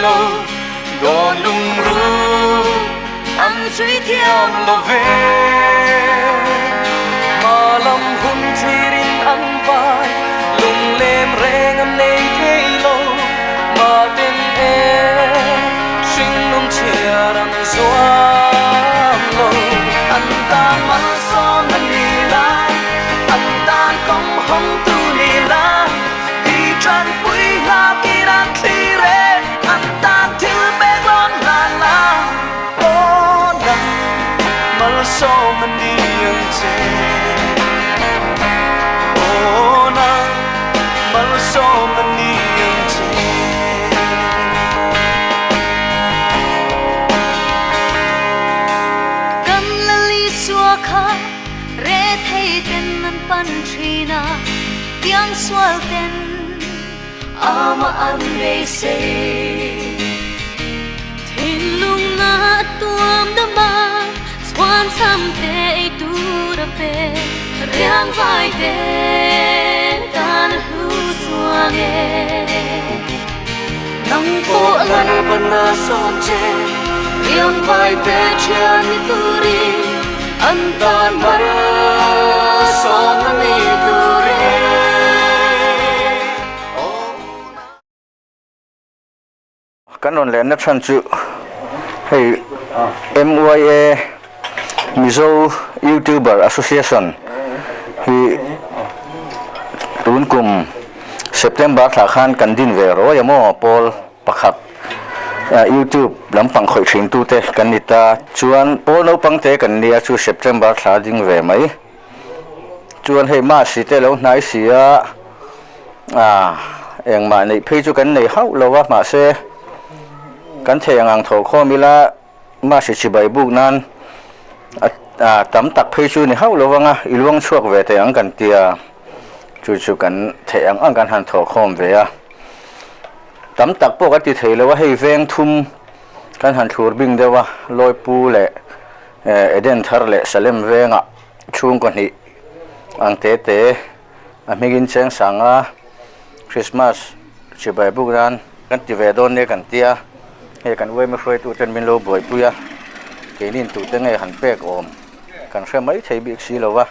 lo do lung ru an chui thiam lo ve ma lam hun chi rin an vai lung lem reng an nei thei lo ma ten e sing num chia rang zoam lo an tan man som ni la an tan kong hong tu ni la di tran pui la ki ran thi re an tan thil be lon la la o na mal som ni ang che o na mal som ni ang che kam la li sua kha re thei ten nan pan thina tiang swal ten ama an re se thin lung na tuam da ma swan sam te tu da pe riang vai te tan hu swang e nang po lan pan na som che riang vai te chan ni tu ri an tan mar som ni tu ri kan on le na than chu hey MYA Mizo YouTuber Association hi tun kum September thla khan kan din ve ro yamo pol pakhat YouTube lampang khoi thing tu te kan nita chuan pol no pang te kan nia chu September thla ding ve mai chuan hei ma si te lo nai sia eng ma nei phei chu kan nei hau lo wa ma se kan theng ang tho kho mila ma si chi bai buk nan tam tak phei chu ni hau lo wanga ilwang chuak ve te ang kan tia chu kan theng ang kan han tho khom ve a tam tak po ka ti thei lo wa hei veng thum kan han thur bing dewa loi pu le eden thar le salem venga chung ko ni ang te amigin cheng sanga Christmas chi bai buk ran kan ti ve don ne kan tia he kan we me froi tu ten min lo boi puya ke nin tu te nge han pek om kan hre mai thei bik si lo wa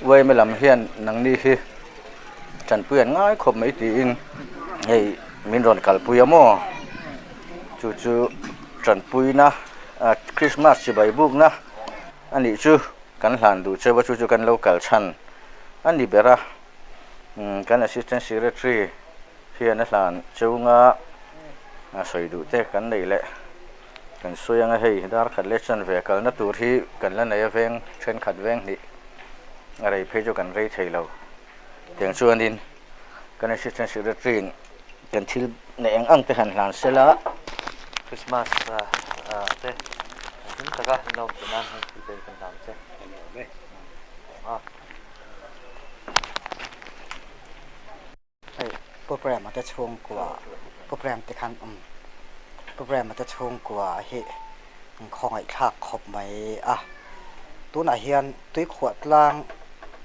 we me lam hian nang ni hi chan puyan ngai khop mai ti in hei min ron kal puya mo chu chan pui na Christmas chi bai buk na ani chu kan hlan du che wa chu kan local chan ani bera kan assistant secretary hian a hlan chunga soi du te kan nei le kan soyanga hei dar khat le chan ve kal na tur hi kan la nei veng chen khat veng ni arei phejo kan rei theilo teng chuan in kan assistant secretary kan thil ne eng ang te han hlan sela Christmas te tin taka no nan ti te kan dam che hey program ma ta chong kwa program te khan program ma ta chong kwa hi khong ai thak khop mai tu na hian tui khwat lang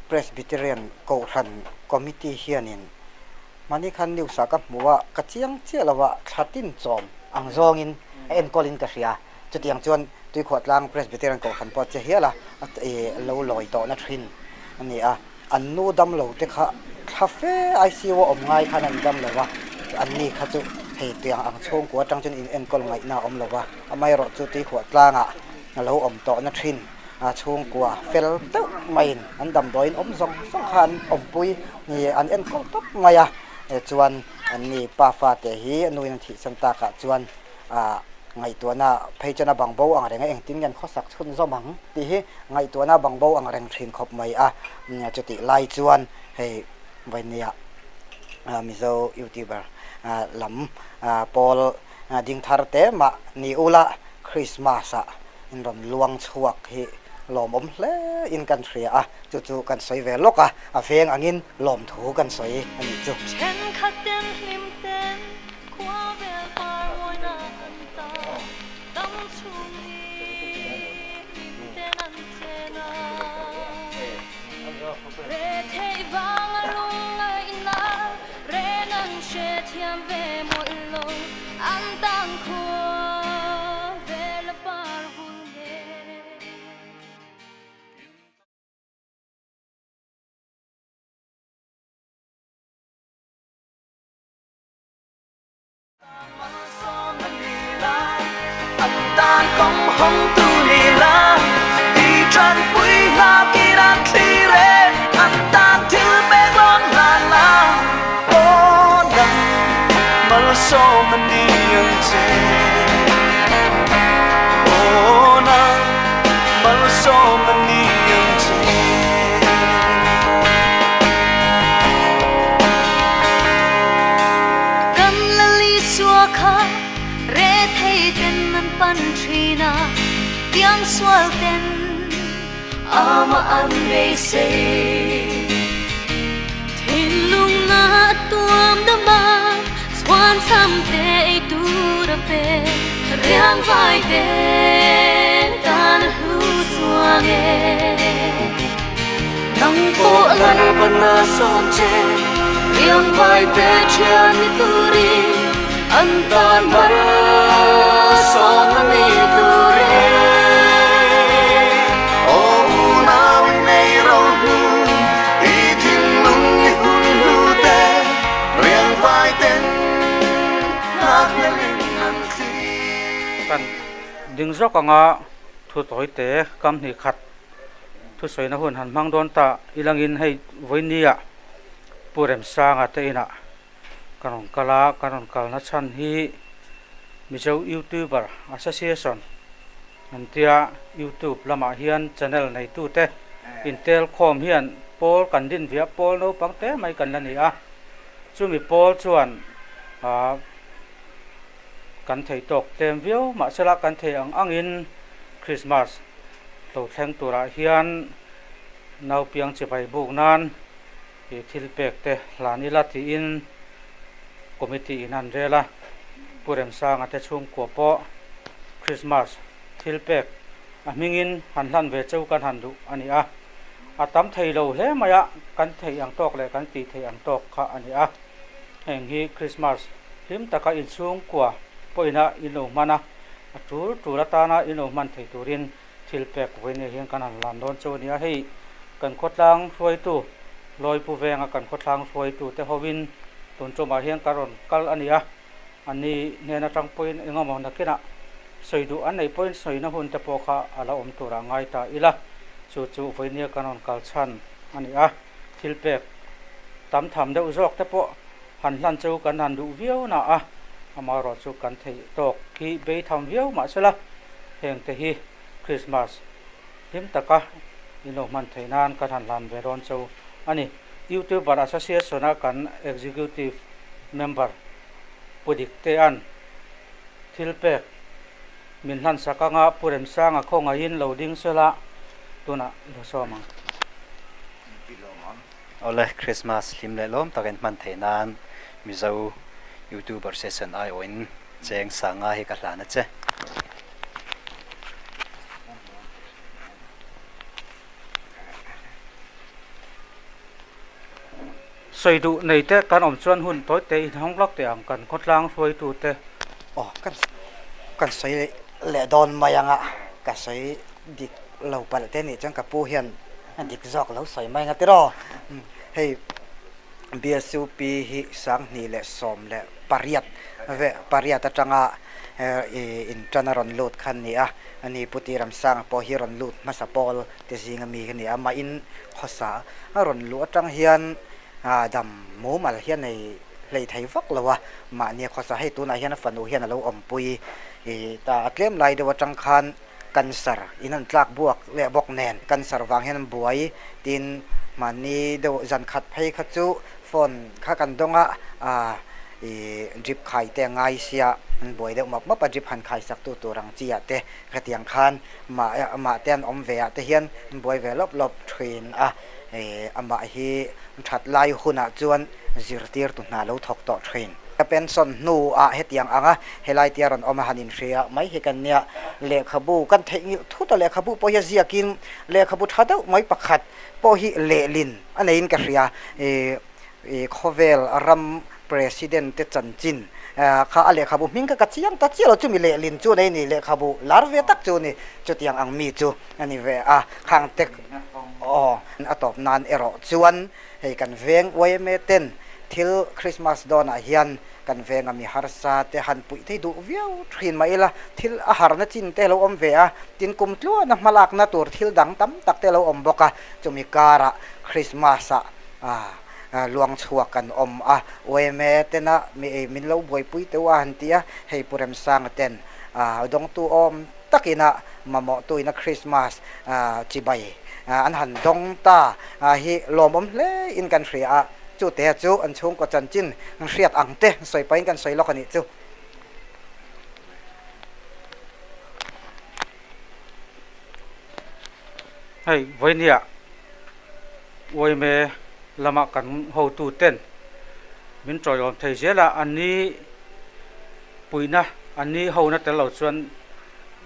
Presbyterian ko than committee hianin mani khan niu sa ka muwa ka chiang chelawa thatin chom ang zong in en kolin ka ria chutiang chuan tui khwat lang Presbyterian ko khan pot che hiala lo loi to na thin ani an nu dam lo te kha fe ICO om ngai khan an dam lo wa an ni kha chu hei tiang ang chong kwa tang chen in en kol ngai na om lo wa amai ro chu ti khwat langa na lo om to na thin chung kwa fel tau main an dam doin om zong song khan om pui ni an en kol top maya chuan an ni pa fa te hi anuin thi santa ka chuan ngai to na phei chana bangbo ang renga eng tin yan khosak chhun zomang ti hi ngai to na bangbo ang reng thin khop mai chuti lai chuan hei vainia Mizo YouTuber lam Paul ding thar te ma ni ula Christmas in ron luang chuak hi lom om hle in country chu kan soi ve loka veng angin lom thu kan soi ani chu chen khaten hlim ten kwa ve par moina anta dam chuni ten an chena re thei wang lung lai na re nan she thiam ve mo lo an tang so many young oh na mal so many young kan lali suakha re thei ten man pan thina tiang swal ten ama an be se thin lung na tuam dama swan sam te tu ra pe riang vai te tan hu suang e nang po lan pana som che riang vai te chan tu ri an tan mar som ni tu re oh na nei ro hu i thing lung ni hun hu te riang vai ten nak ling an si กันดึงซอกงาทุตอยเตกำหิขัดทุสวยนะหุ่นหันมังโดนตาอีลังอินให้ไว้นี่อ่ะปูเรมสร้างอ่ะเตนะกันองกลากันองกลนัชันฮีมิเจ้ายูทูบเบอร์แอสโซเชชันนันเตียยูทูบละมาเฮียนชาแนลในตู้เตอินเทลคอมเฮียนโพลกันดินเวียโพลโนปังเตไม่กันละนี่อ่ะจู่มีโพลชวนกันไทยตกเต็มวิวมาสละกันไทยอังอินคริสต์มาสเราแทงตัวระเฮียนนาวเปียงจะไปบุกนานทิลเปกเตลานิลาทีอินคอมมิตี้นันเรล่าผู้เริ่มสร้างอาจจะช่วงกัวปอคริสต์มาสทิลเปกมิงินหันหลันเวเจ้ากันหันดูอันนี้อาตามไทยเราเล่มายะกันไทยอังตอกเลยกันตีไทยอังตอกค่ะอันนี้แห่งฮีคริสต์มาสหิมตะกะอินช่วงกัวปอยนะอินโนมานะจูละตานะอินโนมันไทยตูรินทิลเปกเวเนเฮียงกันหันหลันโดนโจนี้ให้กันขดล้างช่วยตู้ลอยผู้แวงกันขดล้างช่วยตู้แต่ฮวินตุนโจมาเฮียงการอนกัลอันนี้อันนี้เนี่ยนะจังปอยเองก็มองนักกินะสวยดูอันไหนปอยสวยนะหุ่นแต่พอค่ะอะไรอมตัวร่างไงตาอีละจู่เวเนียกันอนกัลชันอันนี้ทิลเปกตามทำเดือดร้อนแต่พอหันหลันเจ้ากันหันดูวิวนะมารอจูกันที่ตกที่ไปทำวิวมาเสร็จละแห่งที่คริสต์มาสทิมตะกะอินโนมันไทยนานกันหันหลันเวรอนจูอันนี้ยูทูบบาร์แอสโซเชชันกันเอ็กซิคิวทีฟเมมเบอร์ผู้ดิกเตอันทิลเปกมินหันสักงาผู้เริ่มสร้างคงอินโหลดดิ้งเสร็จละตัวน่ะเราซ้อมเอาเลยคริสต์มาสลิมเลยล้มตะกันมันไทยนานมิเจ้ายูทูบเบอร์เซสชันไอโอนเจงสังให้กันหลานนะเจ้สวยดูในเตะการอมชวนหุ่นตัวเตะห้องล็อกเตะอังกันคดล้างสวยดูเตะอ๋อกันสวยแหละโดนมายังกันสวยดิกเหล่าปัลเตนี่จังกับปูเฮียนดิกจอกแล้วสวยไหมงั้นติรอให้เบียสูปีหิสังนี่แหละสมแหละปริยัตปริยัตจังอินจันนรอนลูดคันนี้อันนี้พุทธิรำสังพอฮิรอนลูดมาสปอลเตสิงมีคันนี้มาอินข้อสารอนลูดจังเฮียนดำมูมาเฮียนในเลยไทยฟักแล้ววะมาเนี่ยข้อสาให้ตัวนั้นเฮียนฝันดูเฮียนเราอมปุยแต่เตรียมลายเดียวจังคันกันสารอินันตลักบวกและบอกแนนกันสารวางเฮียนบวยดินมันนี่เดียวจันขัดให้ขัดจุฝนข้ากันดงจิบไข่แต่ง่ายเสียมันบวยเดียวมาปัจจุบันไข่สักตัวรังเจียเตะกระเตียงคันมาเตียนอมเวียเตเฮียนบวยเวลบเทรนมาฮีชัดลายหุ่นจวนจิรตีร์ตุนาเราถกต่อเทรนเป็นส่วนนูเฮตียงเฮลายเตียรอนอมาหันินเชียไม่เฮกันเนี่ยเลขบูกันเทงิทุตเลขบูปอยซียกินเลขบูทัดไม่ปักขัดปอฮิเลลินอันนี้อินกะเรียโคเวลรัมประธานเตจันจินข้าเลขบูมิงกัดยังตัดเจียวจูมีเลลินจูในนี่เลขบูลาร์เวตักจูนี่จุดยังอังมีจูอันนี้เวข้างเต็กอัตบนานเอรอจวนให้กันเวงไว้เมเต้นทิลคริสต์มาสดอนเฮียนกันเวงมีฮาร์ซาเตหันปุยที่ดูวิวทรินมาอีละทิลอาหารนัจินเตเราอมเวียตินกุมตัวนักมาลักนัตัวทิลดังตั้มตักเตเราอมบกะจะมีการะคริสต์มาส ลวงชัวกันโอยแม่เตนะมีมินโลบวยปุยเตว่าหันเตียให้ปุเรมสร้างเต็นดงตูตักินะมาเหมาะตุยนะคริสต์มาสจิบายอันหันดงตาฮิลมเลอินกันเสียจูเตะจูอันชงก็จันจินเสียดอังเตสวยไปกันสวยล็อกนี่จูให้ไว้เนี่ยโวยเมละมากันเฮาตูเต้นมินจอยอมไทยเสียละอันนี้ปุยนะอันนี้เฮานะแต่เราส่วน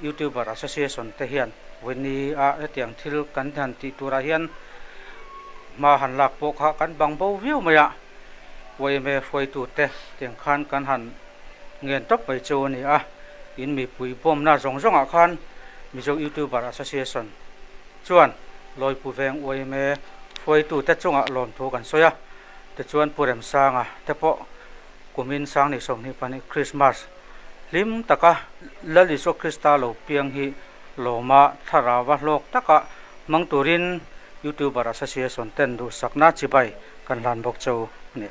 YouTuber Association เตเฮียนวันนี้เตียงทิลกันทันติตุระเฮียนมาหันหลักปกกันบังเบาวิวมาอะโวยเมฟวยตูเตเตียงคันกันหันเงินตบไปโจนี่อินมีปุยปมน่าสงสงอาคันมีเจ้า YouTuber Association ชวนลอยผู้แวงอวยเมฟวยตูแต่จงลมโทกันสวยแต่ชวนผู้เริ่มสร้างแต่พอกุมินสร้างในสมนี้ปานคริสต์มาสลิมตะกะลลิโซคริสตาโลเปียงฮีโลมาทาราวะโลกตะกะมังตุริน YouTuber Association เต้นดูสักนาจิไปกันลานบอกเจ้านี่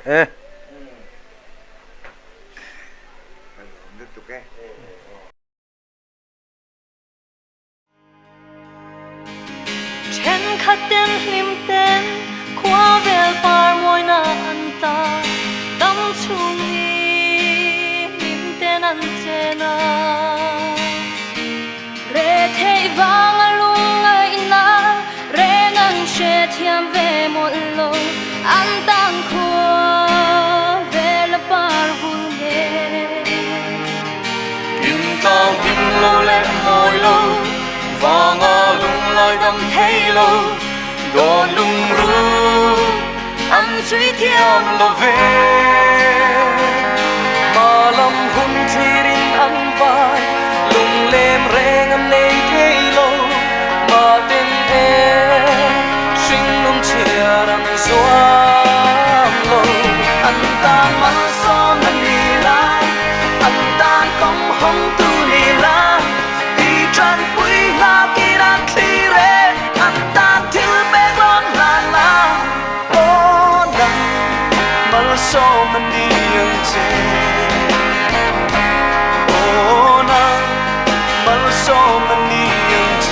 ฉันขัดเต้นลิมเต้นคว้าเวลปาร์มวยนาอันตาตั้มชุงนี้ลิมเต้นอันเจนาเรเทวางลุงไงนาเรนันเชเทียมเวหมดลงอันตั้งคว้าเวลปาร์บุญเงพิมตาพิมโลและมอยโลวางลุงลอยดำให้โลโดนลุงรู้อันช่วยเทียมโลเวมาลำหุ่นที่รินอันวายลุงเล่มแรงอันในเทโลมาเต็นชิงนุ่มเชียรังสวามโลอันตานมันซ้อมมันลีลาอันตานกองห้องตูลีลาดีจันปุยลากีรันคลีเรอันตานที่เบกลอนลาลาโอ้นังมันซ้อมมันดียังเจโอ้นังมันซ้อมมันดียังเจ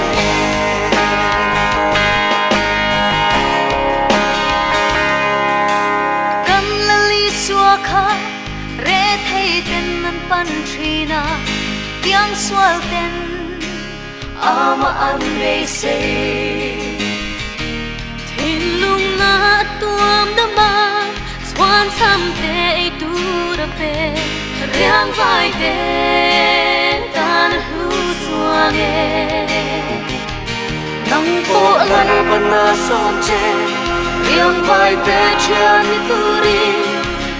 กันละลีสัวค่ะเรทให้เต้นมันปันทรีนายังสวลเต้นอามาอันเรเซที่ลุงนาตัวมดมาสวานทำเตไอตูระเปเรียงไว้เต้นกันหูสวงเอนังโปลันปนาสมเจเรียงไว้เต้เชียนิตุรี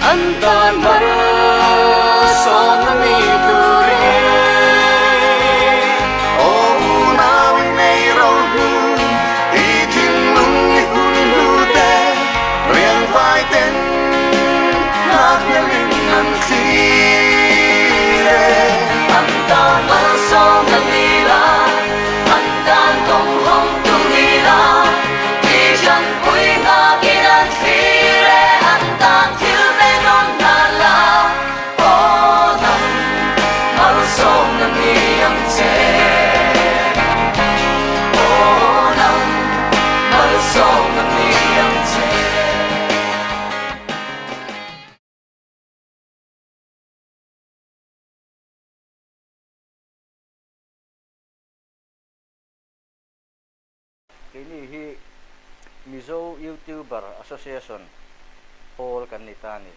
อันตานมันสมนนิตุรีโอ้นาวิในเราหูอีทิ้งลุงอีหุ่นหูเตเรียงไว้เต้นนักเรียนนันทีเรอันตานมันสมนนิลาอันตานกงห้องตุลีลาดีจันปุยนากีนันทีเรอันตานที่เบนอนนาลาโอ้นังมันสมนนิยังเจโอ้นังมันสมนนิยังเจini hi Mizo YouTuber Association Paul kan nitani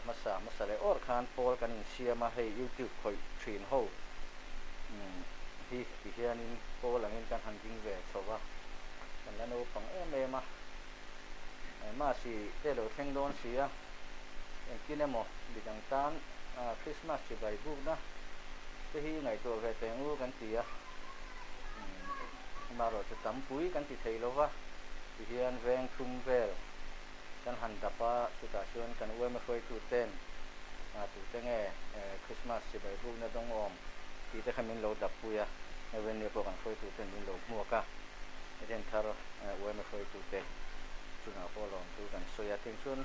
masale or khan Paul kan siama hei YouTube khoi thin ho hi hianin Paul angin kan handing ve chowa kan lano pang ma ma si telo thengdon sia en kinemo bidang tan Christmas chi bai bu na te hi ngai to ve tengu kan tiaมาเราจะทำปุ๋ยกันที่ไทยแล้ววะที่เฮียนแวงทุ่มเวลกันหันดับว่าสุดท้ายชวนกันเว้ยมาช่วยตูเต้นตูเต้นคริสต์มาสสิบใบบุกนะต้องอมที่จะขมิ้นเราดับปุ๋ยในเวลาพวกกันช่วยตูเต้นมินเรามัวกะเดินทารเว้ยมาช่วยตูเต้นช ชุนาโปลองตูกันสวยทิ้งชุน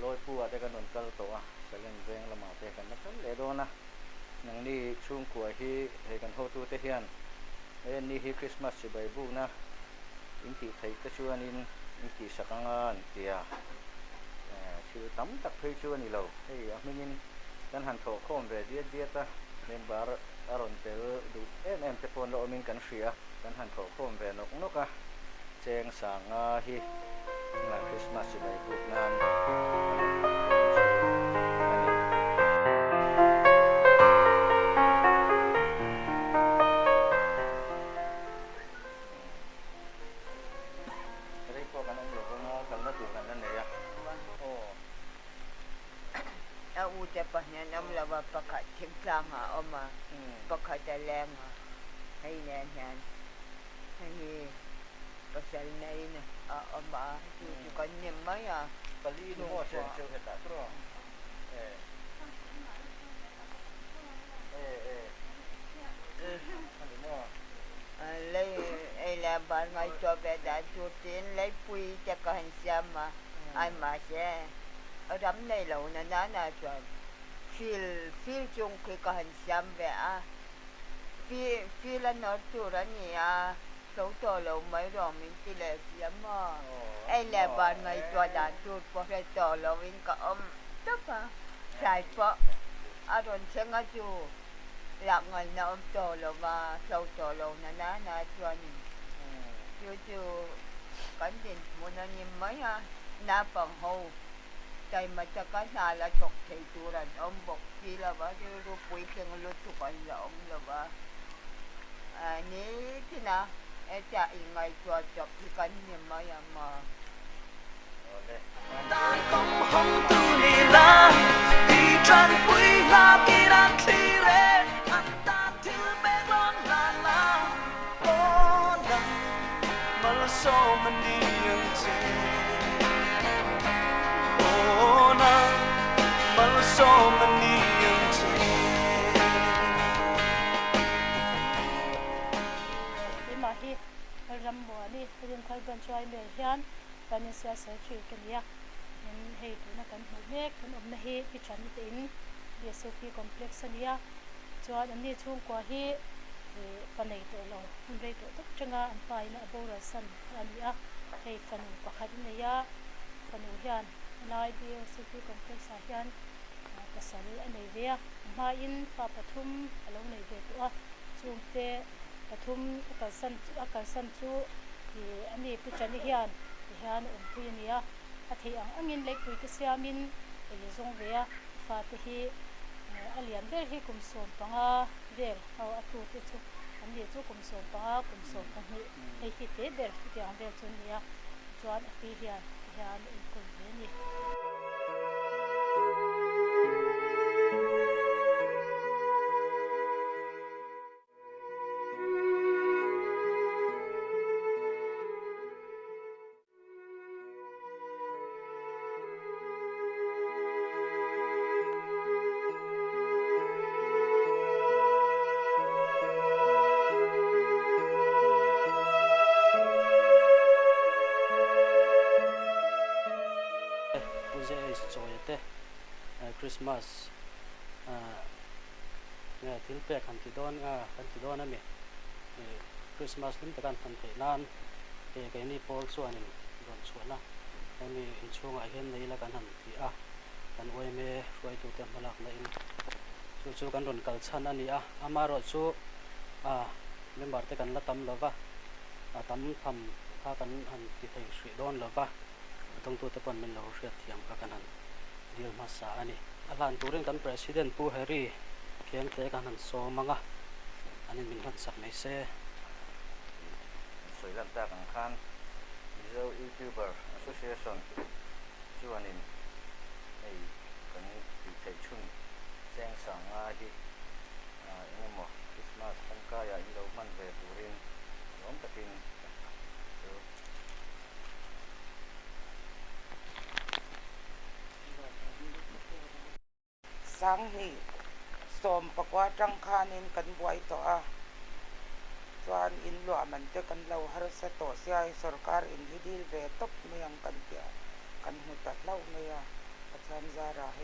ลอยปูอะได้กันนนกัลโตอ่ะเสลนเวงละมาเตกันนะกันเลโดนะนังนี่ช่วงกัวฮีเฮกันโฮตูเตเฮียนนี่ฮีคริสต์มาสสิใบบุกนะอินที่ไทยก็ชวนอินที่สักงานเตียชื่อตั้มตักเพยชวนนี่เราเฮ้ยมินินกันหันโถข้อมเวเดียตะเมมบาร์อารอนเตลดูเตปอนเรามินกันเสียกันหันโถข้อมเวนกอะเจงสางฮีงานคริสต์มาสสิใบบุกนั้นประกาศเชียงคลางออกมาประกาศจะแรงให้แน่นให้ประสานในนะออกมาอยู่กันเนี่ยไหมปลีนโมเชนเจ้าเหตุตรอlấy ai làm bạn ngày cho về đã chuột tiền lấy pui cho cả hành xem mà ai mà sẽ ở đám này lâu nè chuẩn feel chung khi có hành xem về feel là nó chủ đó nhỉ số tổ lâu mấy rồi mình chỉ là xem mà ai làm bạn ngày cho đã chuột có thể tổ lâu mình có tức xài phở rồi sẽ ngã chu lạc ngày nào tổ lâu và số tổ lâu nè chuẩn chú cảnh định muốn nó nhìn mấy na bằng hồใจมาจากการนาละฉกใส่ตัวรันบอกทีละว่าจะรู้ปุ๋ยเพียงรู้ทุกคนละละว่านี้ที่นะจะยังไงตัวจบที่กันเนี่ยมาอย่างมาตานกงหงตูนีลาดีจันปุ๋ยลากีรักทีเรอันตานที่เบกลอนลาลาโอ้ดังมาละโซมันดียังเจso many years đi mà hi ram bo ni rin khal ban choi me hian kan sia sa chui kan ya hen hei tu na kan hu mek kan na hi pi chan ni tin BSOP complex ania chuan an ni chung kwa hi panei to lo hun rei to tak changa an pai na abora san ania hei fanu pakhat ne ya fanu hian nai BSOP complex a hian pasal anei ve ma in pa pathum alo nei ve to a chungte pathum akal san chu ani pu chani hian pui ania a thei angin lei pui te siamin zong ve a fa te hi alian ber hi kum som panga vel au atu te chu ani chu kum som panga kum som pa ni hei hi te ber ti ang vel chun nia chuan a pi hian in kun ve ni Christmasเนี่ยทิ้งเปียกขันติดอนนั่นเองChristmasนี่แต่การทันเทนานก็นี่พอส่วนนึงโดนส่วนนะแล้วมีช่วงไอเห็นในละกันทันทีกันไว้เมื่อไว้ตัวเต็มพลักในจู่กันโดนกัลชันอันนี้มารอจู่เมื่อบัดแต่กันละตั้มละวะตั้มทำถ้ากันหันติดให้สวยดอนละวะต้องตัวแต่ปนเป็นเราเสียเทียมกันนั้นเดียวมาสานี่อาลานตัวเรื่องกัน President ปูเฮรี่เขียนเตะกันหันโซมังอันนี้มินหันสักไม่เซ่สวยลำตากังคัน Visual YouTuber Association ชื่อว่านี่ไอ้กันติดใจชุ่มแจ้งสั่งที่ยังหมดคริสต์มาสตั้งกายอินโดมันเบตูรินล้มตะกินสังนี่สมปกว่าจังคานินกันบวยต่อส่วนอินหลว มันจะกันเราหารสะต่อเสียสรการอินที่ดีเวตบเมียงกันเกียกันหุตัดเล่าเมียอาจารย์จาราเฮ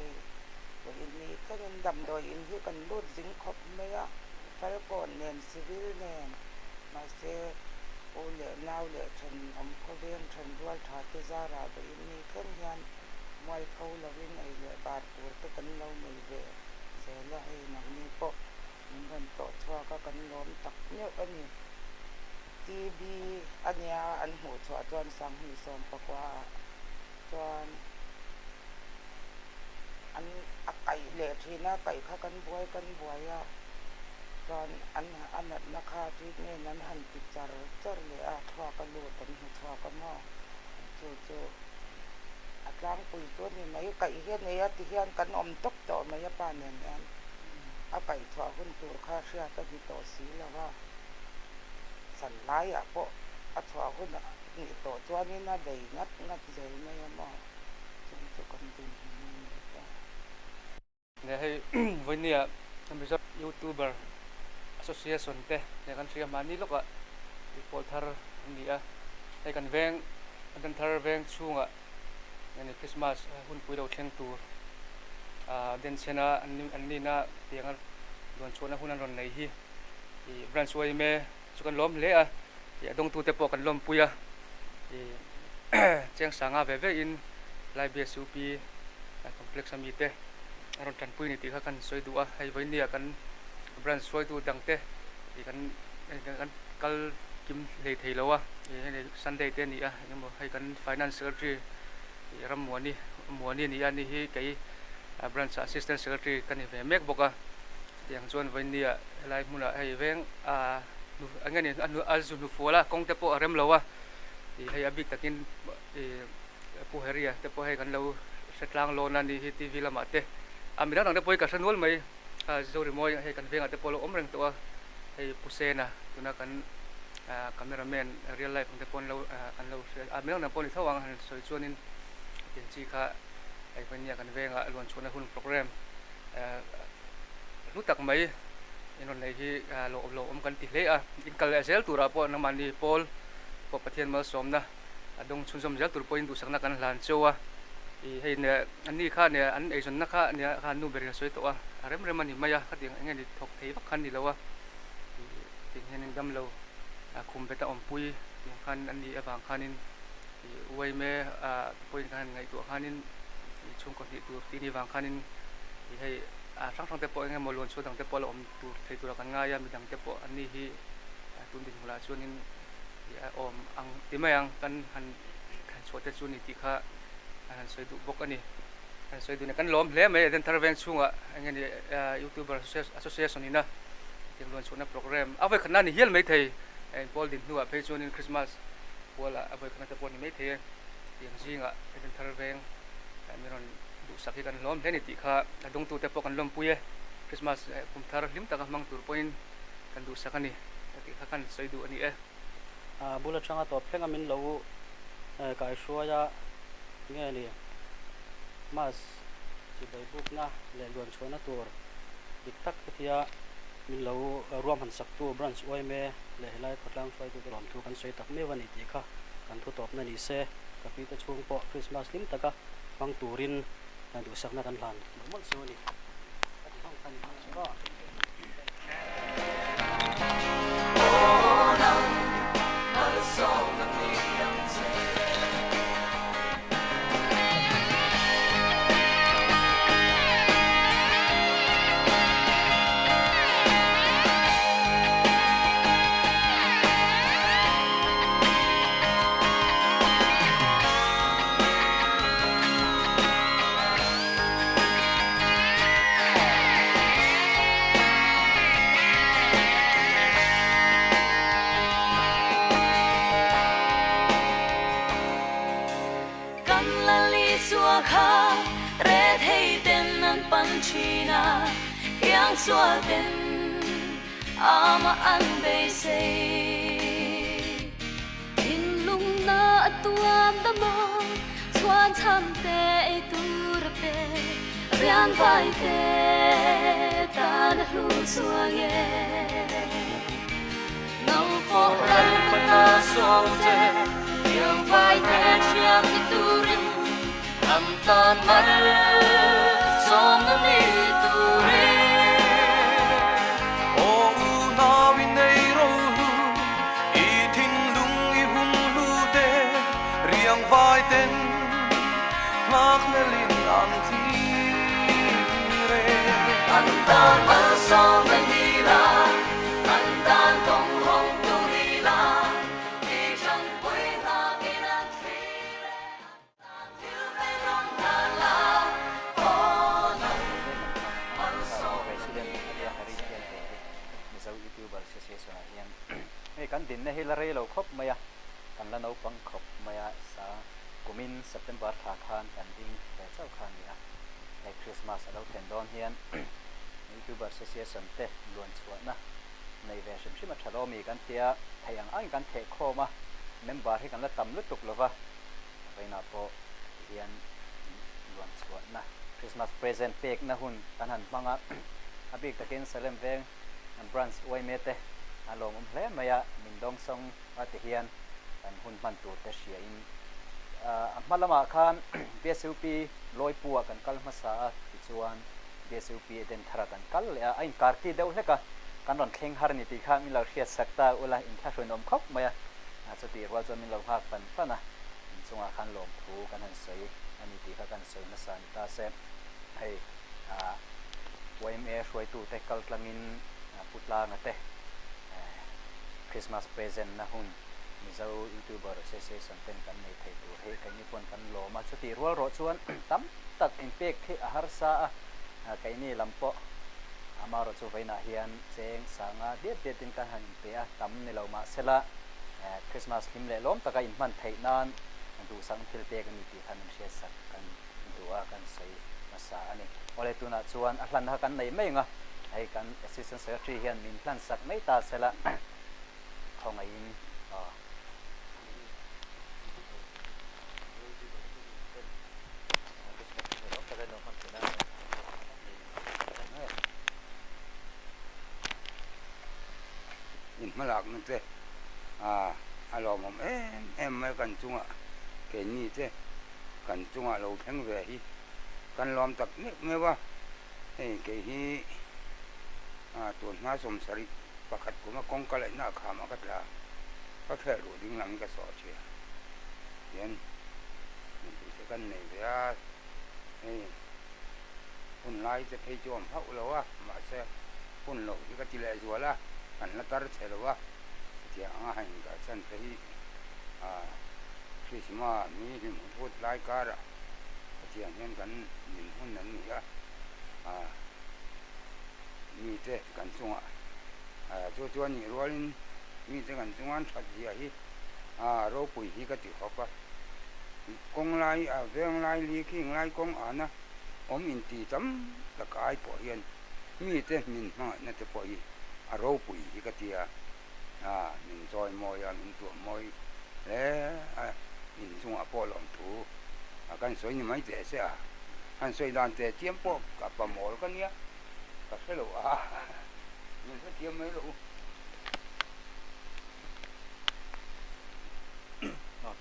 โดยอินนี้ก็ยังดำโดยอินที่กันรูดสิงคบเมียฟาลกอนเนนซิวิลเนนมาเซโอเลนาวเลชันอมพเวียนชันดวลทาติจาราโดยอินนี้ก็ยังมวยเขาลวินไอเลบาร์ปูร์ตกันเล่าไม่เวเสละให้นักนี้ปกมันต่อชัวก็กันล้อมตักเนี่ยอันนี้ทีบีอันเนี้ยอันหัวชัวจวนสังหีส่งปกว่าจวนอันไก่เละทีน่าไก่ข้ากันบวยอ่ะจวนอันนั้นนะคะที่นี่นั้นหันติดจารเลยอ่ะชัวกันโลดกันหัวชัวกันม้อจู่อัดล้างปุ๋ยตัวนี้ไม่ไก่เฮียนเนี่ยที่เฮียนกันอมตกต่อไม่ป้าเนี่ยอาไปชัวคุณตัวข้าเชื่อก็มีต่อสีแล้วว่าสันไล่อ่ะเพราะอัชัวคุณนี่ต่อชัวนี่น่าได้งัดใจไม่มองจนจะกันดึงเนี่ยให้วันนี้ทำเป็นยูทูบเบอร์ association เต้เนี่ยกันเชื่อมานี่ลูกอ่ะที่พอทาร์นี่อ่ะให้กันแวงกันทาร์แวงช่วงอ่ะเนี่ยคริสต์มาสหุ่นปุยเราเชียงตัวเดนเชนะอันนี้นะเพียงล้วนชวนนะหุ่นนั้นล้วนไหนฮีบรันช่วยเมย์สุกันล้มเละอ่ะดงตัวเตปอกันล้มปุยอ่ะเจียงสังอาเวเวอินไลเบียสูปีคอมเพล็กซ์มีเตอารมณ์จันปุยนี่ตีข้ากันสวยดูอ่ะให้ไว้เนี่ยกันบรันสวยดูดังเตที่กันกัลกิมเลยทีแล้วอ่ะในซันเดย์เตนี่อ่ะยังบอกให้กัน finance secretary รำมัวนี่นี่อันนี้ให้ไก่branch assistant secretary กันนี่เวเมกบอกอ่ะอย่างส่วนวันนี้อะไรมุ่งละให้เวงอันนี้อันนู้นอัลซุนุฟัวละกงเตปอเรมเราอ่ะให้อบิกตะกินผู้เฮรียเตปอให้กันเราเสร็จล้างโลนันนี่ที่ทีวีละมาเตอามีด้านหลังเตปอให้กันสนุนไหมโจริมอยให้กันเวงเตปอเราอมเริงตัวให้ผู้เซนะตัวนั้นกันคาเมราแมนเรียลไลฟ์เตปอเรากันเรามีด้านหลังปอนี่เท่าวังสวยชวนนินเห็นจีค่ะไอ้คนนี้กันเวงล้วนชวนหุ่นโปรแกรมรู้จักไหมอินวันไหนที่โลอมกันติดเลยอินคัลเซลตัวเราพอน้ำมันนี่พอลพอประเทศมาสมนะดงชุนสมเซลตัวพออินดูสักนักกันหลานโจให้เนี่ยอันนี้ข้าเนี่ยอันไอ้ส่วนนักข้าเนี่ยข้านูเบรีสวยตัวเริ่มมันนี่ไม่ยากข้าเดียงงั้นดิถกเทียบขันนี่แล้วติงเห็นดำเราคุมไปตะอมปุยติงขันอันนี้บางขันนี่ไว้เมื่อปุยขันไงตัวขันนี่ช่วงก่อนที่ตัวที่นี่บางขันนี่ให้ทั้งเตปอยังไงมาล้วนชวนทั้งเตปอเราอมตัวใช้ตัวกันง่ายมีทั้งเตปออันนี้ที่ตุนดินหัวชวนนี่อมอังที่ไม่อังกันหันชวนแต่ชวนนี่ที่ข้าหันสวยดูบกอันนี้หันสวยดูเนี่ยกันล้มเละไหมเดินทาร์เวนช่วงอย่างเงี้ยยูทูบเบอร์associationนี่นะที่ล้วนชวนในโปรแกรมเอาไว้ขนาดนี้เฮียนไม่เทย์พอลดินหัวเพจชวนในคริสต์มาสพอละเอาไว้ขนาดเตปอนี่ไม่เทย์อย่างจริงเดินทาร์เวนมีรอนดูสักที่กันล้มเล่นนี่ที่ข้าดงตัวเตปอกันล้มปุยคริสต์มาสผมทาร์ลิมตะกับมังตัวพอยน์กันดูสักอันนี้ที่ข้ากันสวยดูอันนี้บุรุษช่างตัวเพลงมินเรากายชัวยาเงี้ยนี่มาสจิบบุกนะเล่นล้วนชวนตัวดิกตักที่ยามินเรารวมหันสักตัวบรันช์ไว้เมย์เล่นไล่พัดล้างช่วยตัวรวมทุกกันสวยตักเมื่อวันนี้ที่ข้ากันทุตบนั่นนี่เสกับพี่ตะช่วงปอคริสต์มาสลิมตะกับมังตูรินดูสักนักกันหลานมันสวยนี่ห้องกันก็yang suaten ama an be se in lung na atuam da ma chuan cham te tu ra pe rian vai te ta lu suang ye nau po Song se Yang vai ten chiang di turin Am tan mar Som na mi turin O u na win nei ro hu I thing lung I hum lu de Riang vai ten Lak na lin an thi re An tan mar som na ni la An tan tong hong tu ni la I chang pui na in an thi re An thiu bei rong na la O na mar som President Ariang Harikian Misaw YouTuber Association Ariang kan din na hilare lo khop maya kan la no pang khop maya sa kumin September tha khan kan ding te chau khan ya ai Christmas alo ten don hian YouTuber Association te luan chuana nei ve shim shima thalo mi kan tia thayang ang kan the khoma member hi kan la tam lu tuk lova veina po hian luan chuana Christmas present pek na hun kan han manga abik takin salem veng an branch oi mete along hle maya mindong song ati hian kan hun man tu te sia in malama khan BSUP loi puwa kan kal masa chuan BSUP den thara kan kal ain karti deu hleka kan ron thleng har ni ti kha mi lo hriat sakta ula in kha hron om khop maya chati ro chon min lo ha fan fana chunga khan lom thu kan han sei ani ti kha kan sei na san ta se hei YMA shoi tu te kal tlangin putla na te Christmas present na hun Misaw YouTuber Association ten kan nei thei tu he kan ni pon kan lo ma chuti rual ro chuan tam tak impact thi ahar sa kai ni lampo amaro chu veina hian cheng sanga de tin kan han pe a tam ni lo ma sela Christmas lim le lom taka in man thei nan du sang thil pe kan ni ti khan she sak kan duwa kan sei masa ani ole tuna chuan a hlan ha kan nei mai nga ai kan assistant secretary hian min plan sak mai ta sela khonga in in malak na te alom em mai kan chunga ke ni te kan chunga lo theng ve hi kan lom tak ni mewa ei ke hi ton na som sari pakhat kuma kong kala na khama ka tla ka the ru ding lang ka so che yen ni te kan nei ya ei pun lai te phei jom phau lo wa ma se pun lo hi ka ti le zo la kan la tar che lo wa ti anga hain ka chan phei Christmas mi him put lai ka ra ti an hen kan min hun nan ni ya mi te kan chunga cho ni rolin mi te kan chungan that ji hi ro pui hi ka ti khopa kong lai veng lai li king lai kong ana om in ti tam ta kai po hian mi te min ma na te po hi ro pui hi ka ti min joy mo ya min tu moi le min chunga po lom thu kan soi ni mai te se han soi dan te tiempo ka pa mol kan ya ka se lo min se tiam mai lo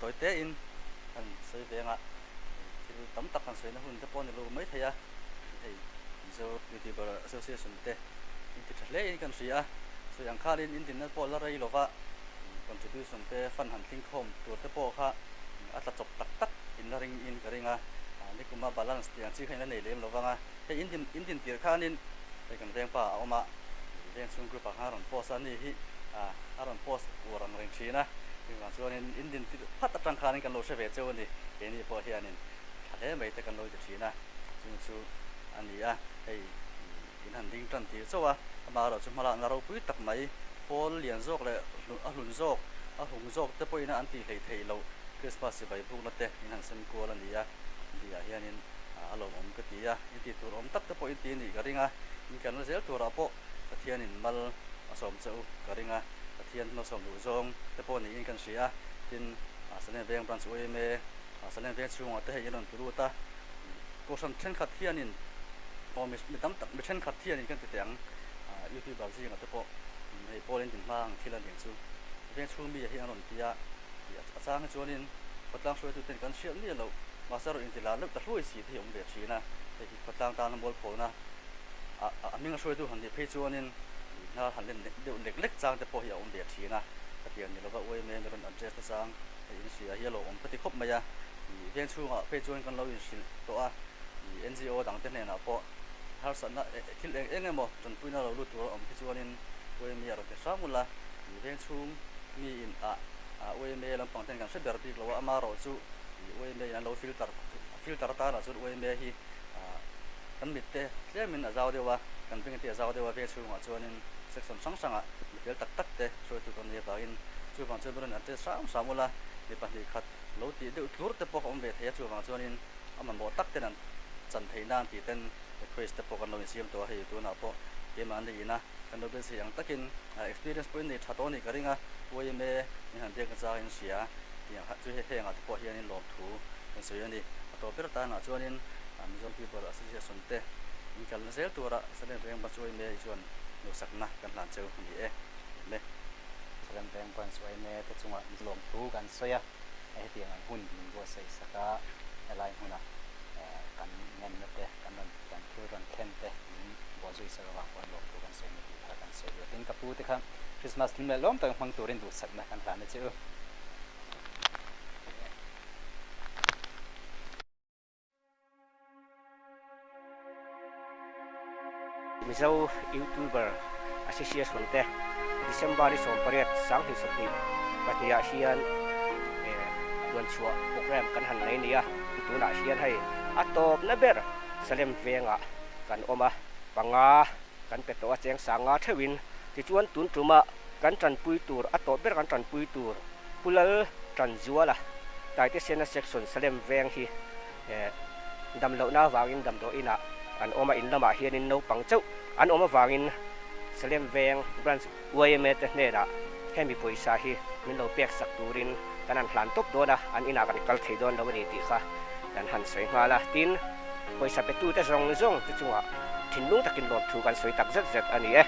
tối té in anh soi về ngạ thì tấm tắc anh soi nó hun tập ni lo mấy thầy à thì so YouTuber Association te in thì lẽ in kan sia so yang kha in tin na po la rai lo wa contribution te fan han thing khom tur te po kha atla chop tak in la ring in ka ringa ni kuma balance tiang chi khaina nei lem lo wa nga te in tin tir kha nin te kan reng pa oma reng chung group ha ron post ani hi aron post urang reng chinaว่าส่วนอินดินพัดตังคานี่กันโลเชเวเจ้านี่เอ็นี่พอเฮียนี่ทะเลไม่แต่กันโลจะทีนะซึ่งอันนี้ไอ้อินหันดิ้งตันทีโซ่มาเราจุมาละเราปุ้ยตักไหมพอเลี้ยงโซกเลยหลุนโซกหงโซกแต่ปุ้ยนะอันตีเทเราคริสต์มาสไปพวกนั่นเตะอินหันเซมกัวละนี่เฮียนี่อารมณ์อมกตีอินตีตัวอมตักแต่ปุ้ยตีนี่ก็ริงอินกันเราเสียตัวเราพอเทียนี่มัลสมเจ้าก็ริงเทียนเราส่งดูซองแต่พอนี้อินกันเสียทินแสดงเวียงปรันสวยเมแสดงเวียงช่วงแต่ให้ยันตัวตาก็สั่งเช่นขัดเทียนินพอมีตั้มตักไม่เช่นขัดเทียนินกันติดอย่างยูทูบบางสิ่งแต่พอในพอเล่นถึงบ้างที่เราเลี้ยงชูเวียงช่วงมีอย่างที่อันนั้นที่ อาจารย์ชวนนินพลังช่วยตัวเป็นกันเชื่อนี่เรามาสรุปอินทิลาเลิกตะลุยสีที่ผมเบียดชีนะแต่ที่พลังตาลบอลโผล่นะมิงช่วยตัวหันที่เพชรชวนนินน่าหันเล่นเดี๋ยวเล็กๆจางแต่พอเหี่ยวผมเบียดชีนะแต่เพียงนี่เราก็โอ้ยเมย์เป็นอันเจสต์จางอินเสียเฮียโลผมปฏิคบมาyaเพียงช่วงเพชรชวนกันเราอยู่สิตัวNGO ต่างๆเนี่ยนะพอหาสันนะคิดเองไงมั้งจนปุ้ยน่าเรารู้ตัวเพชรชวนนินโอ้ยมีอะไรแต่สร้างมุลละเพียงช่วงมีอินโอ้ยเมย์ลำพังเต็นกันเสด็จดีกว่าอามาเราจู่โอ้ยเมย์นั้นเราฟิลเตอร์ตานะจู่โอ้ยเมย์ที่กันมิดเตะเลี้ยมินอาจาวเดียวว่ากันเป็นที่อาจาวเดียวว่าเพื่อช่วยชวนนินเซ็กซ์สังเดี๋ยวตักเตะช่วยตัวคนนี้ไปอินช่วยบางช่วยบริษัทเตะสามมุลละมีปัญหาขัดเราตีเดี๋ยวทุกเตะพวกผมเบียดให้ช่วยบางชวนนินมันบ่ตักเตะนั้นจันทีนานตีเต้นคริสเตะพวกกันเราเสียมตัวให้ตัวน่ะพอเกมอันนี้นะกันเราเป็นเสียงตักกินexperience ปุ่นนี่ชัดตัวนี่ก็เรื่องโอ้ยเมย์นี่หันเดียกจะเห็นเสียอย่างช่วยให้เงาตัวเฮียนี่หลอกถูเป็นส่วนนี้ตัวเปิดตาหน้าชวนนินมีส่วนที่บริษัทเสียสนเตะมีการเซลตัวละแสดงเรื่องมาช่วยเมย์ชวนหนูสักนะกันหลานเจ้าคนนี้เมย์แสดงเรื่องการช่วยเมย์แต่จังหวะหลงถูกันเสียไอ้เตียงหุ่นมีบัวใส่สักอะไรหุ่นกันเงินเตะกันนั่นกันคือกันเข็นเตะบัวช่วยสักว่าคนหลงถูกันเสียไม่ดีกันเสียด้วยทิ้งกับพูดที่ครับคริสต์มาสที่เมล้อมแต่ฟังตัวเรียนดูสักนะกันหลานเจ้ามิเจ้ายูทูบเบอร์อาชีพส่วนเตะดิฉันบาริสอมปริยัติสังหิสุนีปัจจัยอาเซียนดวนชัวโปรแกรมกันหันในนี้ตัวอาเซียนให้อัตโตนับเบอร์สเลมเวงกันออกมาปังกันเป็นตัวแจงสังเทวินที่ชวนตุนตุมากันจันปุยตูร์อัตโตเบอร์กันจันปุยตูร์ปุลลจันจัวละแต่ที่เซนเซ็กชันสเลมเวงที่ดำเหล่าหน้าวางินดำโดอินะอันออกมาอินละมาเฮียนินโนปังเจ้าอันออกมาวางินสเลมเวงบรันส์วัยเมตเนระแค่มีปุยสาฮีมินเราเปียกสักตูรินกันอันพลันตบโดนะอันอินากันกัลเทดอนเราไม่ได้ตีค่ะกันหันสวยมาละตินปุยสับเปตูแต่ซองที่จังหวะทิ้งลุงตะกินหลอดถูกันสวยตักเจ็ดอันนี้